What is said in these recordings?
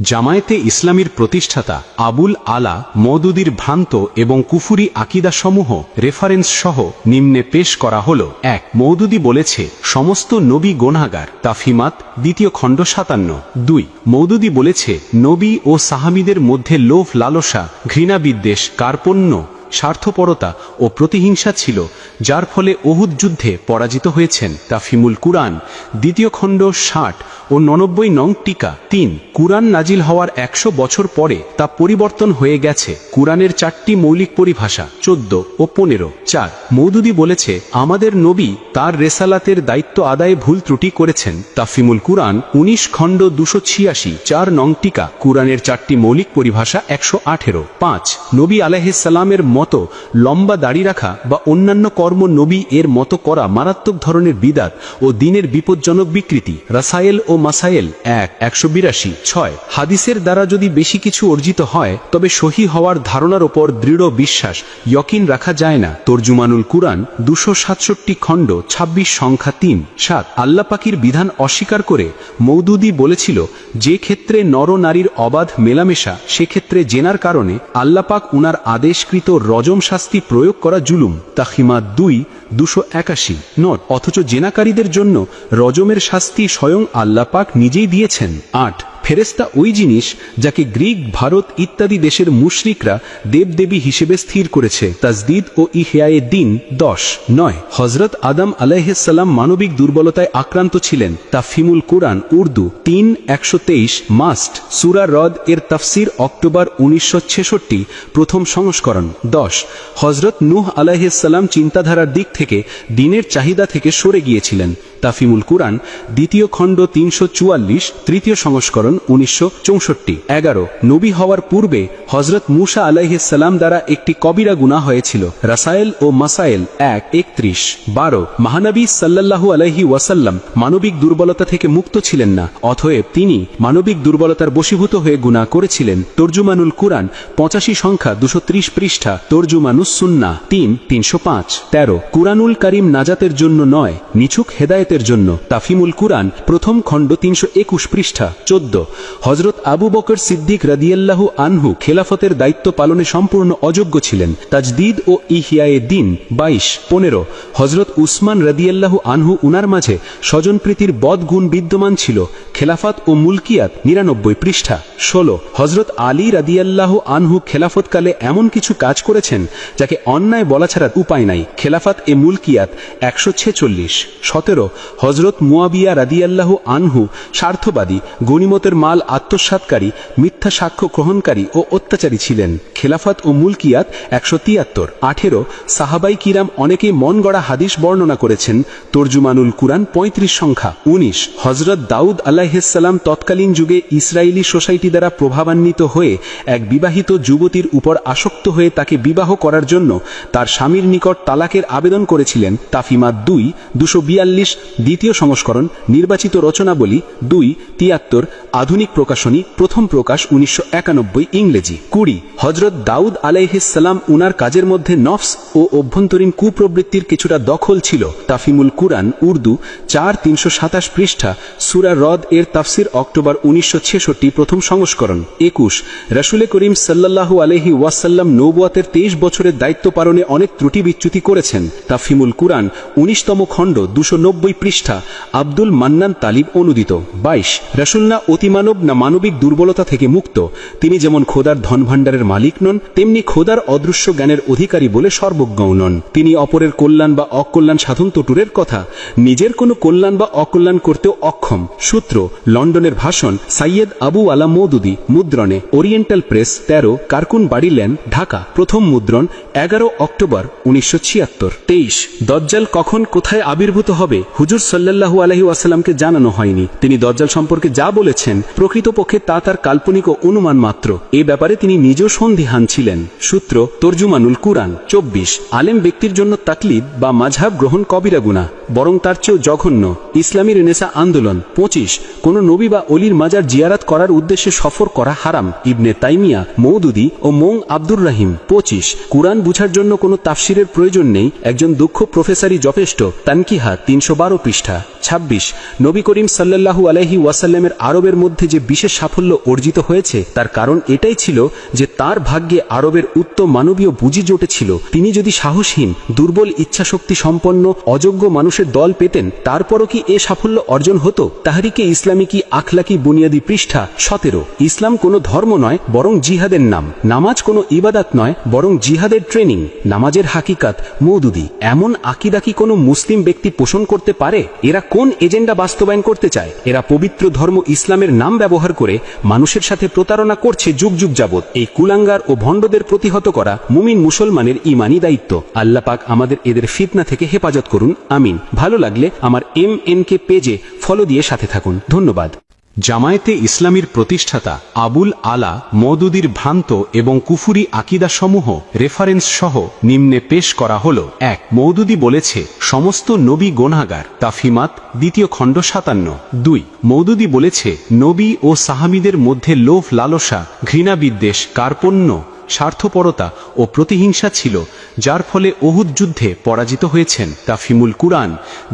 জামায়াতে ইসলামীর প্রতিষ্ঠাতা আবুল আলা মওদুদীর ভ্রান্ত এবং কুফুরি আকিদাসমূহ রেফারেন্স সহ নিম্নে পেশ করা হল। ১. মওদুদী বলেছে সমস্ত নবী গুনাহগার, তাফহিমাত ২য় খণ্ড ৫৭। ২. মওদুদী বলেছে নবী ও সাহাবীদের মধ্যে লোভ, লালসা, ঘৃণা, বিদ্বেষ, কার্পণ্য, স্বার্থপরতা ও প্রতিহিংসা ছিল, যার ফলে উহুদ যুদ্ধে পরাজিত হয়েছেন। তাফহিমুল কুরআন ২য় খণ্ড ৬০ ও ৯৯ নং টিকা। ৩. কুরআন নাজিল হওয়ার ১০০ বছর পরে তা পরিবর্তন হয়ে গেছে। কুরআনের ৪টি মৌলিক পরিভাষা ১৪ ও ১৫। ৪. মওদুদী বলেছে আমাদের নবী তার রেসালাতের দায়িত্ব আদায়ে ভুল ত্রুটি করেছেন। তাফহিমুল কুরআন ১৯ খণ্ড ২৮৬ ৪ নং টিকা। কুরআনের ৪টি মৌলিক পরিভাষা ১১৮। ৫. নবী আলাইহিস সালামের মতো লম্বা দাড়ি রাখা বা অন্যান্য কর্ম নবী এর মতো করা মারাত্মক ধরনের বিদাত ও দ্বীনের বিপজ্জনক বিকৃতি। রাসায়েল ও মাসায়েল ১৮২। ৬. হাদিসের দ্বারা যদি বেশি কিছু অর্জিত হয় তবে সহি হওয়ার ধারণার ওপর দৃঢ় বিশ্বাস ইয়কিন রাখা যায় না। তরজুমানুল কুরআন ২৬৭ খণ্ড ২৬ সংখ্যা ৩। ৭. আল্লাহ পাকের বিধান অস্বীকার করে মওদুদী বলেছিল যে ক্ষেত্রে নর নারীর অবাধ মেলামেশা সেক্ষেত্রে জেনার কারণে আল্লাহ পাক উনার আদেশকৃত রজম শাস্তি প্রয়োগ করা জুলুম। তাহিমাত ২ ২৮১। নট অথচ জেনাকারীদের জন্য রজমের শাস্তি স্বয়ং আল্লাহ পাক নিজেই দিয়েছেন। ৮. ফেরেশতা ওই জিনিস যাকে গ্রিক, ভারত ইত্যাদি দেশের মুশরিকরা দেবদেবী হিসেবে স্থির করেছে। তাজদিদ ও ইহয়ায়ে দ্বীন ১০। ৯. হযরত আদম আলাইহিস সালাম মানবিক দুর্বলতায় আক্রান্ত ছিলেন। তাফহিমুল কুরআন উর্দু ৩ ১২৩ মাস্ট সূরা রদ এর তাফসির অক্টোবর ১৯৬৬ প্রথম সংস্করণ। ১০. হযরত নূহ আলাইহিস সালাম চিন্তাধারার দিক থেকে দ্বীনের চাহিদা থেকে সরে গিয়েছিলেন। তাফহিমুল কুরআন ২য় খণ্ড ৩৪৪ তৃতীয় সংস্করণ ১৯৬৪। ১১. নবী হওয়ার পূর্বে হযরত মূসা আলাইহিস সালাম দ্বারা একটি কবিরা গুনাহ হয়েছিল। রাসায়েল ও মাসায়েল ১ ৩১। ১২. মহানবী সাল্লাল্লাহু আলাইহি ওয়াসাল্লাম মানবিক দুর্বলতা থেকে মুক্ত ছিলেন না, অতএব তিনি মানবিক দুর্বলতার বশীভূত হয়ে গুনাহ করেছিলেন। তরজুমানুল কুরআন ৮৫ সংখ্যা ২৩০ পৃষ্ঠা। তরজুমানুস সুন্নাহ ৩ ৩০৫। ১৩. কুরআনুল কারীম নাজাতের জন্য নয়, নিছক হেদায়েতের জন্য। তাফহিমুল কুরআন প্রথম খণ্ড ৩২১ পৃষ্ঠা। ১৪. হযরত আবু বকর সিদ্দিক রাদিয়াল্লাহু আনহু খেলাফতের দায়িত্ব পালনে সম্পূর্ণ অযোগ্য ছিলেন। তাজদিদ ও ইহয়ায়ে দ্বীন ২২। ১৫. হযরত উসমান রাদিয়াল্লাহু আনহু উনার মাঝে স্বজনপ্রীতির বদগুণ বিদ্যমান ছিল। খেলাফত ও মুলকিয়াত ৯৯ পৃষ্ঠা। ১৬. হযরত আলী রাদিয়াল্লাহু আনহু খেলাফতকালে এমন কিছু কাজ করেছেন যাকে অন্যায় বলা ছাড়া উপায় নাই। খেলাফত এ মুলকিয়াত ১৪৬। ১৭. হযরত মুয়াবিয়া রাদিয়াল্লাহু আনহু স্বার্থবাদী, গনিমতের মাল আত্মসাৎকারী, মিথ্যা সাক্ষ্য গ্রহণকারী ও অত্যাচারী ছিলেন। খেলাফত ও মুলকিয়াত ১৭৩। ১৮. সাহাবাই কিরাম অনেকেই মন গড়া হাদিস বর্ণনা করেছেন। তরজুমানুল কুরআন ৩৫ সংখ্যা ১৯। হযরত দাউদ আলাইহিস সালাম তৎকালীন যুগে ইসরায়েলি সোসাইটি দ্বারা প্রভাবান্বিত হয়ে এক বিবাহিত যুবতীর উপর আসক্ত হয়ে তাকে বিবাহ করার জন্য তার স্বামীর নিকট তালাকের আবেদন করেছিলেন। তাফহিমাত ২ ২৪২ দ্বিতীয় সংস্করণ। নির্বাচিত রচনাবলী ২ ৭৩ আধুনিক প্রকাশনী প্রথম প্রকাশ ১৯৯১ ইংরেজি। ২০. হযরত দাউদ আলাইহিস সালাম উনার কাজের মধ্যে নফস ও অভ্যন্তরীণ কুপ্রবৃত্তির কিছুটা দখল ছিল। তাফহিমুল কুরআন উর্দু ৪ ৩২৭ পৃষ্ঠা। সূরা রদ এর তাফসির অক্টোবর ১৯৬৬ প্রথম সংস্করণ। ২১. রাসূল করিম সাল্লাল্লাহু আলাইহি ওয়াসাল্লাম নবুয়তের ২৩ বছরের দায়িত্ব পালনে অনেক ত্রুটি বিচ্যুতি করেছেন। তাফহিমুল কুরআন ১৯তম খণ্ড ২৯০ পৃষ্ঠা। আব্দুল মান্নান তালিব অনুদিত। ২২. রাসূল না অতিমানব না মানবিক দুর্বলতা থেকে মুক্ত। তিনি যেমন খোদার ধনভাণ্ডারের মালিক নন, তেমনি খোদার অদৃশ্য জ্ঞানের অধিকারী বলে সর্বজ্ঞ নন। তিনি অপরের কল্যাণ বা অকল্যাণ সাধন তো দূরের কথা, নিজের কোনো কল্যাণ বা অকল্যাণ করতেও অক্ষম। সূত্র লন্ডনের ভাষণ সাইয়েদ আবু আলা মওদুদী, মুদ্রণে ওরিয়েন্টাল প্রেস ১৩ কারকুন বাড়ি লেন, ঢাকা। প্রথম মুদ্রণ ১১ অক্টোবর ১৯৭৬। ২৩. দজ্জাল কখন কোথায় আবির্ভূত হবে হুজুর সাল্লাল্লাহু আলাইহি ওয়াসাল্লামকে জানানো হয়নি। তিনি দজ্জাল সম্পর্কে যা বলেছেন প্রকৃতপক্ষে তা তার কাল্পনিক ও অনুমান মাত্র। এ ব্যাপারে তিনি নিজেও সন্দিহান ছিলেন। সূত্র তরজুমানুল কুরআন। ২৪. আলেম ব্যক্তির জন্য তাকলিদ বা মাযহাব গ্রহণ কবিরা গুনাহ, বরং তার চেয়েও জঘন্য। ইসলামী রেনেসা আন্দোলন। ২৫. কোন নবী বা অলির মাজার জিয়ারত করার উদ্দেশ্যে সফর করা হারাম। ইবনে তাইমিয়া, মওদুদী ও মোং আব্দুর রহিম। ২৫. কুরআন বুঝার জন্য কোনো তাফসিরের প্রয়োজন নেই, একজন দক্ষ প্রফেসরই যথেষ্ট। তানকিহা ৩১২ পৃষ্ঠা। ২৬. নবী করিম সাল্লাল্লাহু আলাইহি ওয়াসাল্লামের আরবের মধ্যে মধ্যে যে বিশেষ সাফল্য অর্জিত হয়েছে তার কারণ এটাই ছিল যে তার ভাগ্যে আরবের উত্তম মানবীয় বুঝি জোটেছিল। তিনি যদি সাহসহীন, দুর্বল ইচ্ছাশক্তি সম্পন্ন অযোগ্য মানুষের দল পেতেন, তারপরও কি এ সাফল্য অর্জন হতো? তাহরিকে ইসলামী কি আখলাকি বুনিয়াদি পৃষ্ঠা 17। ইসলাম কোনো ধর্ম নয় বরং জিহাদের নাম। নামাজ কোনো ইবাদত নয় বরং জিহাদের ট্রেনিং। নামাজের হাকিকাত মওদুদি। এমন আকীদা কি কোনো মুসলিম ব্যক্তি পোষণ করতে পারে? এরা কোন এজেন্ডা বাস্তবায়ন করতে চায়? এরা পবিত্র ধর্ম ইসলামের নাম ব্যবহার করে মানুষের সাথে প্রতারণা করছে যুগ যুগ যাবৎ। এই কুলাঙ্গার ও ভণ্ডদের প্রতিহত করা মুমিন মুসলমানের ঈমানি দায়িত্ব। আল্লাহ পাক আমাদের এদের ফিতনা থেকে হেফাজত করুন, আমিন। ভালো লাগলে আমার MNK পেজে ফলো দিয়ে সাথে থাকুন। ধন্যবাদ। জামায়াতে ইসলামীর প্রতিষ্ঠাতা আবুল আলা মওদুদীর ভ্রান্ত এবং কুফুরি আকীদাসমূহ রেফারেন্স সহ নিম্নে পেশ করা হল। 1 মওদুদী বলেছে সমস্ত নবী গুনাহগার, তাফহিমাত 2 খণ্ড 57। 2 মওদুদী বলেছে নবী ও সাহাবীদের মধ্যে লোভ, লালসা, ঘৃণা, বিদ্বেষ, কার্পণ্য, স্বার্থপরতা ও প্রতিহিংসা ছিল, যার ফলে উহুদ যুদ্ধে পরাজিত হয়েছেন। তাফহিমুল কুরআন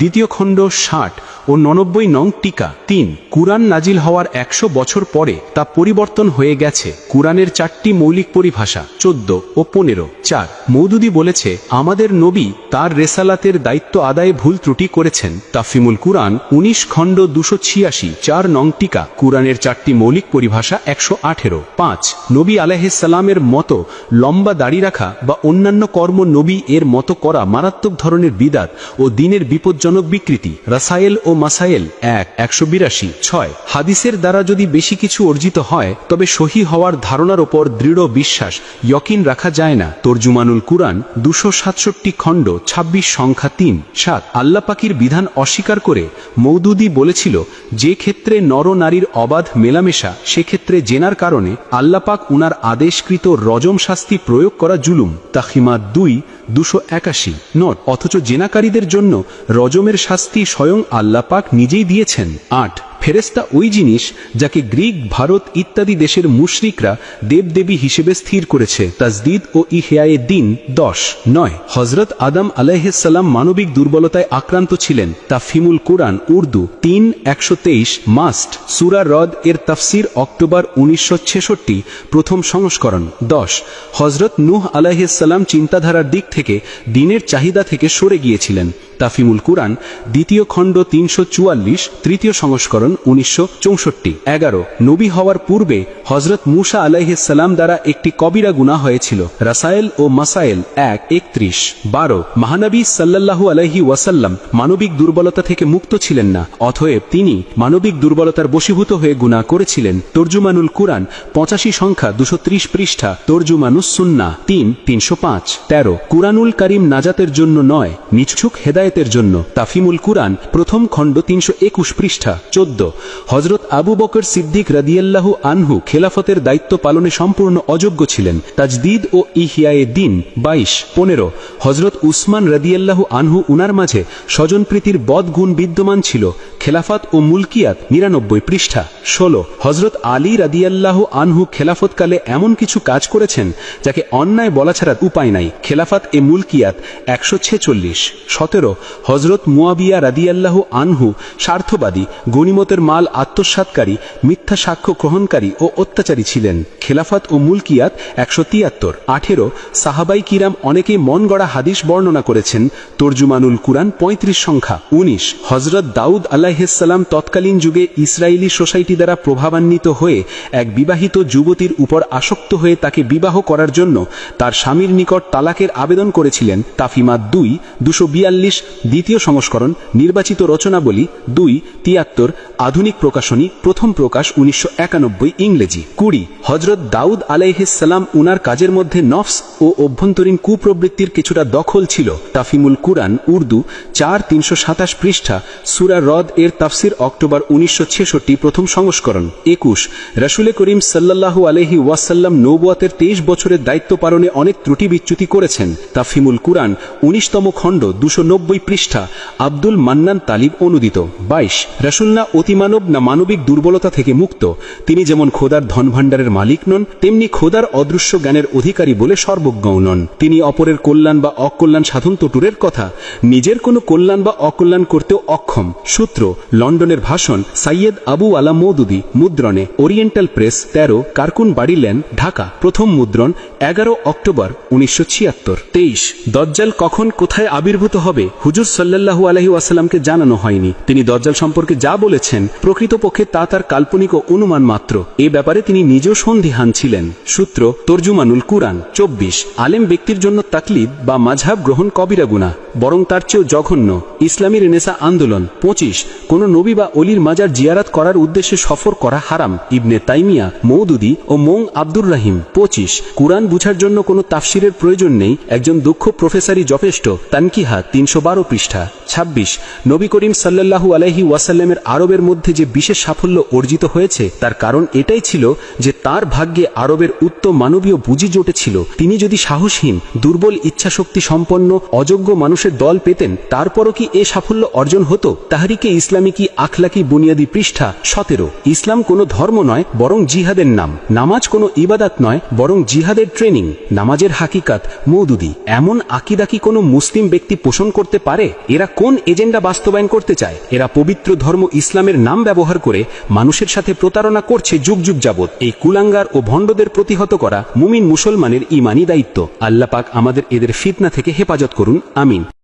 2 খণ্ড 60 ও 99 নং টিকা। 3 কুরআন নাজিল হওয়ার 100 বছর পরে তা পরিবর্তন হয়ে গেছে। কুরআনের 4টি মৌলিক পরিভাষা 14 ও 15। 4 মওদুদী বলেছে আমাদের নবী তার রেসালাতের দায়িত্ব আদায়ে ভুল ত্রুটি করেছেন। তাফহিমুল কুরআন 19 খণ্ড 286 4 নং টিকা। কুরআনের 4টি মৌলিক পরিভাষা 118। 5 নবী আলাইহিস সালামের মতো লম্বা দাড়ি রাখা বা অন্যান্য কর্ম নবী এর মতো করা মারাত্মক ধরনের বিদাত ও দ্বীনের বিপজ্জনক বিকৃতি। রাসায়েল ও মাসায়েল 182। 6 হাদিসের দ্বারা যদি বেশি কিছু অর্জিত হয় তবে সহি হওয়ার ধারণার ওপর দৃঢ় বিশ্বাস ইয়কিন রাখা যায় না। তরজুমানুল কুরআন 267 খণ্ড 26 সংখ্যা 3। 7 আল্লাহ পাকের বিধান অস্বীকার করে মওদুদী বলেছিল যে ক্ষেত্রে নর নারীর অবাধ মেলামেশা, সেক্ষেত্রে জেনার কারণে আল্লাহ পাক উনার আদেশকৃত রজম শাস্তি প্রয়োগ করা জুলুম। তাহিমাত 2:281 নট। অথচ জেনাকারীদের জন্য রজমের শাস্তি স্বয়ং আল্লাহ পাক নিজেই দিয়েছেন। 8 ফেরেশতা ওই জিনিস যাকে গ্রিক, ভারত ইত্যাদি দেশের মুশরিকরা দেবদেবী হিসেবে স্থির করেছে। তাজদীদ ও ইহয়ায়ে দ্বীন 10। 9 হযরত আদম আলাইহিস সালাম মানবিক দুর্বলতায় আক্রান্ত ছিলেন। তাফহিমুল কুরআন উর্দু 3:123 মাস্ট। সূরা রদ এর তাফসির অক্টোবর 1966 প্রথম সংস্করণ। 10 হযরত নূহ আলাইহিস সালাম চিন্তাধারার দিক থেকে দ্বীনের চাহিদা থেকে সরে গিয়েছিলেন। তাফহিমুল কুরআন 2 খণ্ড 344 তৃতীয় সংস্করণ 1964। 11 নবী হওয়ার পূর্বে হযরত মূসা আলাইহিস সালাম দ্বারা একটি কবিরা গুনাহ হয়েছিল। রাসায়েল ও মাসায়েল 1:31। 12 মহানবী সাল্লাল্লাহু আলাইহি ওয়াসাল্লাম মানবিক দুর্বলতা থেকে মুক্ত ছিলেন না, অতএব তিনি মানবিক দুর্বলতার বশীভূত হয়ে গুনাহ করেছিলেন। তরজুমানুল কুরআন 85 সংখ্যা 230 পৃষ্ঠা। তরজুমানুস সুন্নাহ 3:305। 13 কুরআনুল কারীম নাজাতের জন্য নয়, নিছক হেদায়েতের জন্য। তাফহিমুল কুরআন প্রথম খণ্ড 321 পৃষ্ঠা। 14 হযরত আবু বকর সিদ্দিক রাদিয়াল্লাহু আনহু খেলাফতের দায়িত্ব পালনে সম্পূর্ণ অযোগ্য ছিলেন। তাজদীদ ও ইহয়ায়ে দ্বীন 22। 15 হযরত উসমান রাদিয়াল্লাহু আনহু উনার মাঝে স্বজনপ্রীতির বদগুণ বিদ্যমান ছিল। খেলাফত ও মুলকিয়াত 99 পৃষ্ঠা। 16 হযরত আলী রাদিয়াল্লাহু আনহু খেলাফতকালে এমন কিছু কাজ করেছেন যাকে অন্যায় বলা ছাড়া উপায় নাই। খেলাফত এ মুলকিয়াত 146। 17 হযরত মুয়াবিয়া রাদিয়াল্লাহু আনহু স্বার্থবাদী, গনিমতের মাল আত্মসাৎকারী, মিথ্যা সাক্ষ্য গ্রহণকারী ও অত্যাচারী ছিলেন। খেলাফত ও মুলকিয়াত 173। 18 সাহাবাই কিরাম অনেকেই মন গড়া হাদিস বর্ণনা করেছেন। তরজুমানুল কুরআন 35 সংখ্যা। 19 হযরত দাউদ আলাইহিস সালাম তৎকালীন যুগে ইসরায়েলি সোসাইটি দ্বারা প্রভাবান্বিত হয়ে এক বিবাহিত যুবতীর উপর আসক্ত হয়ে তাকে বিবাহ করার জন্য তার স্বামীর নিকট তালাকের আবেদন করেছিলেন। তাফহিমাত 2:242 দ্বিতীয় সংস্করণ। নির্বাচিত রচনাবলী 2:73 আধুনিক প্রকাশনী, প্রথম প্রকাশ 1991 ইংরেজি। 20 হযরত দাউদ আলাইহিস সালাম উনার কাজের মধ্যে নফস ও অভ্যন্তরীণ কুপ্রবৃত্তির কিছুটা দখল ছিল। তাফহিমুল কুরআন উর্দু 4:327 পৃষ্ঠা। সূরা রদ এর তাফসির অক্টোবর 1966 প্রথম সংস্করণ। 21 রাসূল করিম সাল্লাল্লাহু আলাইহি ওয়াসাল্লাম নবুয়তের 23 বছরের দায়িত্ব পালনে অনেক ত্রুটি বিচ্যুতি করেছেন। তাফহিমুল কুরআন 19তম খণ্ড 290 পৃষ্ঠা। আব্দুল মান্নান তালিব অনুদিত। 22 রাসূলনা অতি নীতিমানব না মানবিক দুর্বলতা থেকে মুক্ত। তিনি যেমন খোদার ধনভাণ্ডারের মালিক নন, তেমনি খোদার অদৃশ্য জ্ঞানের অধিকারী বলে সর্বজ্ঞও নন। তিনি অপরের কল্যাণ বা অকল্যাণ সাধন তো দূরের কথা, নিজের কোনো কল্যাণ বা অকল্যাণ করতেও অক্ষম। সূত্র লন্ডনের ভাষণ, সাইয়েদ আবু আলা মওদুদী, মুদ্রণে ওরিয়েন্টাল প্রেস, 13 কারকুন বাড়ি লেন, ঢাকা। প্রথম মুদ্রণ 11 অক্টোবর 1976। 23 দজ্জাল কখন কোথায় আবির্ভূত হবে হুজুর সাল্লাল্লাহু আলাইহি ওয়াসাল্লামকে জানানো হয়নি। তিনি দজ্জাল সম্পর্কে যা বলেছেন প্রকৃতপক্ষে তা তার কাল্পনিক ও অনুমান মাত্র। এ ব্যাপারে তিনি নিজেও সন্দিহান ছিলেন। সূত্র তরজুমানুল কুরআন। 24 আলেম ব্যক্তির জন্য তাকলিদ বা মাযহাব গ্রহণ কবিরা গুনাহ, বরং তার চেয়েও জঘন্য। ইসলামী রেনেসা আন্দোলন। 25 কোন নবী বা অলির মাজার জিয়ারাত করার উদ্দেশ্যে সফর করা হারাম, ইবনে তাইমিয়া, মওদুদী ও মোং আব্দুর রাহিম। 25 কুরআন বুঝার জন্য কোনো তাফসিরের প্রয়োজন নেই, একজন দক্ষ প্রফেসরই যথেষ্ট, তানকিহা 312 পৃষ্ঠা। 26 নবী করিম সাল্লাল্লাহু আলাইহি ওয়াসাল্লামের আরবের মধ্যে যে বিশেষ সাফল্য অর্জিত হয়েছে তার কারণ এটাই ছিল যে তার ভাগ্যে আরবের উত্তম মানবীয় বুঝি জোটেছিল। তিনি যদি সাহসহীন, দুর্বল ইচ্ছাশক্তি সম্পন্ন অযোগ্য মানুষের দল পেতেন, তারপরও কি এ সাফল্য অর্জন হতো? তাহরিকে ইসলামী কি আখলাকি বুনিয়াদি পৃষ্ঠা 17 ইসলাম কোনো ধর্ম নয় বরং জিহাদের নাম, নামাজ কোনো ইবাদত নয় বরং জিহাদের ট্রেনিং, নামাজের হাকিকাত। মওদুদী এমন আকীদা কি কোনো মুসলিম ব্যক্তি পোষণ করতে পারে? এরা কোন এজেন্ডা বাস্তবায়ন করতে চায়? এরা পবিত্র ধর্ম ইসলামের নাম ব্যবহার করে মানুষের সাথে প্রতারণা করছে যুগ যুগ যাবৎ। এই কুলাঙ্গার ও ভণ্ডদের প্রতিহত করা মুমিন মুসলমানের ঈমানী দায়িত্ব। আল্লাহ পাক আমাদের এদের ফিতনা থেকে হেফাজত করুন, আমিন।